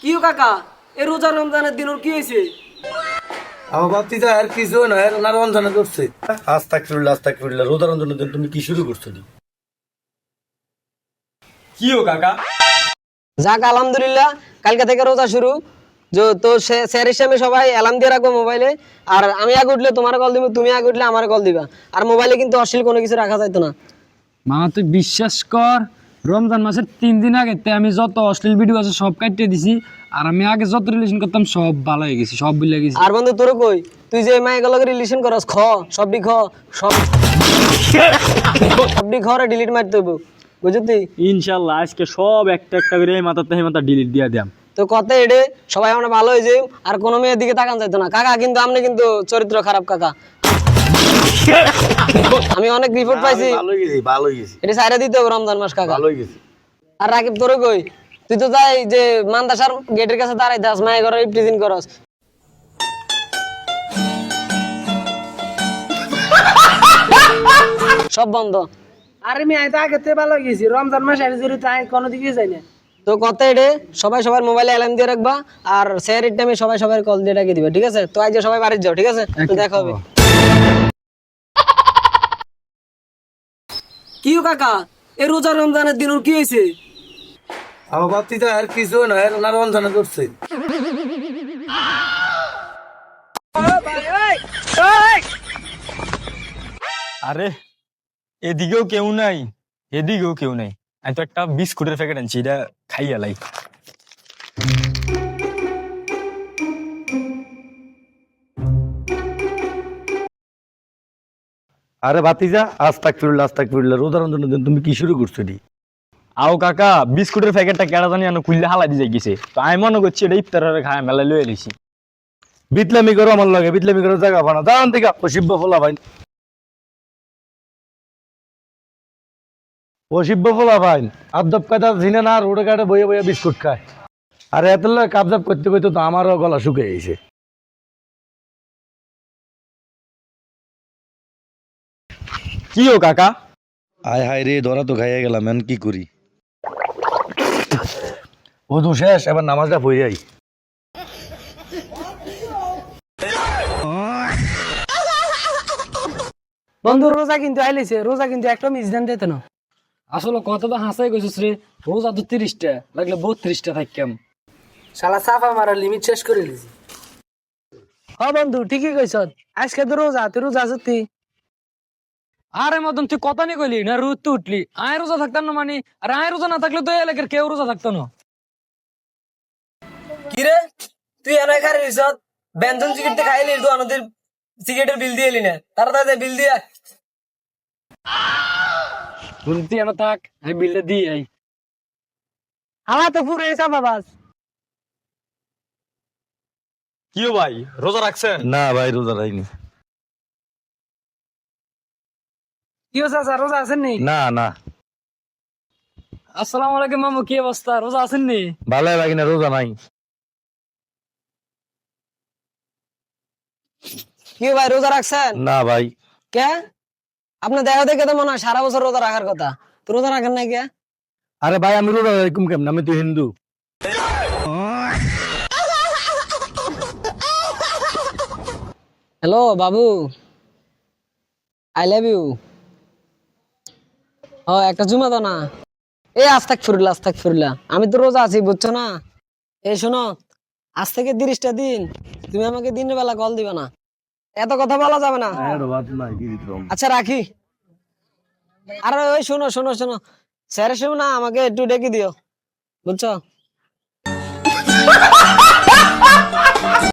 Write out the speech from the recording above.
কিও কাকা এ রোজা রমজানের দিন ওর কি হয়েছে? আমার বাতিজা আর কিছু না এর ওনার রঞ্জনা করছে। আস্তাগফিরুল্লাহ রোজা রঞ্জনের দিন তুমি কি শুরু করছো নি? কি ও কাকা? যাক আলহামদুলিল্লাহ, কালকে থেকে রোজা শুরু। তো স্যার হিসেবে সবাই অ্যালার্ম দিয়ে রাখবো মোবাইলে। আর আমি আগে উঠলে তোমার কল দিব, তুমি আগে উঠলে আমার কল দিবা। আর মোবাইলে কিন্তু অশ্লীল কোনো কিছু রাখা যাইতো না। মামা তুই বিশ্বাস কর, রমজান মাসের 3 দিন আগে আমি যত অশ্লীল ভিডিও আছে সব কাটিয়ে দিছি। আর আমি আগে যত রিলেশন করতাম সব ভালো হয়ে গেছি, সব ভুলে গেছি। আর বন্ধু তোর কই, তুই যে মাইগুলোকে রিলেশন করস সবডি সবডি রে ডিলিট মারতে হইব, বুঝলি? ইনশাল্লাহ আজকে সব একটা একটা করে এই মাথা থেকে মাথা ডিলিট দিয়ে দিলাম। তো কথা এডে সবাই আমরা ভালো হয়ে যাই, আর কোনো মেয়ের দিকে তাকান যাইতো না কাকা। কিন্তু আপনি কিন্তু চরিত্র খারাপ কাকা। আমি অনেক রিপোর্ট পাইছি, ভালো গেছি এটা সাইরা দিতে হবে রমজান মাস কাকা। ভালো গেছি। আর রাকিব তোর কই, তুই তো যাই যে মান্দাসার গেটের কাছে দাঁড়াই দাস মাই ঘরে ইফটিজিং করস। সব বন্ধ। আরে আমি তো আগে থেকে ভালো গেছি, রমজান মাস আর জড়িত আমি কোনো দিকে যাই না। তো কথা এডে সবাই সবার মোবাইলে অ্যালার্ম দিয়ে রাখবা। আর স্যারের টাইমে সবাই সবার কল দিয়ে ডাকে দিবা, ঠিক আছে? তো আজ সবাই বাড়ি যাও, ঠিক আছে? তো দেখা হবে। কি কাকা এ রোজা রমজানের দিন ওর কি হয়েছে? আমার বাতিজা আর কিছু না এর ওনার রঞ্জনা করছে। আরে এদিকেও কেউ নাই, এদিকেও কেউ নাই। আমি তো একটা বিস্কুটের প্যাকেট আনছি, এটা খাইয়া লাই। আরে বাতিজা আস্তাগফিরুল্লাহ রোজা রঞ্জনের দিন তুমি কি শুরু করছো নি? আও কাকা, বিস্কুটের প্যাকেটটা কেডা জানি খুললে হালাই দিয়ে গেছে। তো আমি মনে করছি এটা ইফতারের খায় মেলা লয়ে এলিছি। বিতলামি করো আমার লাগে, বিতলামি করো জায়গা পানা দাঁড়ান থেকে অসিব্য ফোলা ভাই, অসিব্য ফোলা ভাই। আবদাব কায়দা ঝিনে না রোডে ঘাটে বইয়ে বইয়ে বিস্কুট খায়। আর এত কাবজাব করতে করতে তো আমারও গলা শুকিয়ে গেছে। কি ও কাকা? আয় হায় রে ধরা তো খাইয়ে গেলাম, এখন কি করি? ও তো শেষ, এবার নামাজটা পড়ে যাই। বন্ধু রোজা কিন্তু আইলিছে, রোজা কিন্তু একটা মিসদান দিতে না। আসলে কত তো হাসাই গেছিস রে, রোজা তো 30টা লাগলে 32টা থাকতাম। শালা সাফা মারার লিমিট শেষ করে লিছি। হ্যাঁ বন্ধু ঠিকই কইছ, আজকে তো রোজা, তুই রোজা সত্যি। আরে মদন তুই কথা নিয়ে কইলি না, রোদ তো উঠলি। আয় রোজা থাকতাম না মানে, আর আয় রোজা না থাকলে তো এলাকার কেউ রোজা থাকতো না। কি রে তুই এনে খারে রিসত ব্যঞ্জন সিগারেট খাইলি, তো আমাদের সিগারেটের বিল দিয়ে এলি না, তাড়াতাড়ি বিল দিয়ে। তুই এনে থাক, আমি বিলটা দিই আই। আমার তো পুরো সাফা বাস। কি ভাই রোজা রাখছেন? না ভাই রোজা রাইনি। কি চাচা রোজা আছেন নি? না না আসসালামু আলাইকুম মামু, কি অবস্থা? রোজা আছেন নি? ভালো লাগে না, রোজা নাই। কি ভাই রোজা রাখছেন? না ভাই। কে আপনার দেখা দেখে তো মনে হয় সারা বছর রোজা রাখার কথা, তো রোজা রাখেন নাই কে? আরে ভাই আমি রোজা রাখুম কেমন, আমি তো Hindu. Hello Babu, I love you. ও একটা জুমা দাও না। এই আস্তাগফিরুল্লাহ, আমি তো রোজা আছি বুঝছো না? এই শোনো, আজ থেকে 30টা দিন তুমি আমাকে দিনের বেলা কল দিবে না, এত কথা বলা যাবে না। আচ্ছা রাখি। আর ওই শোনো স্যারের সময় না আমাকে একটু ডেকে দিও, বুঝছো?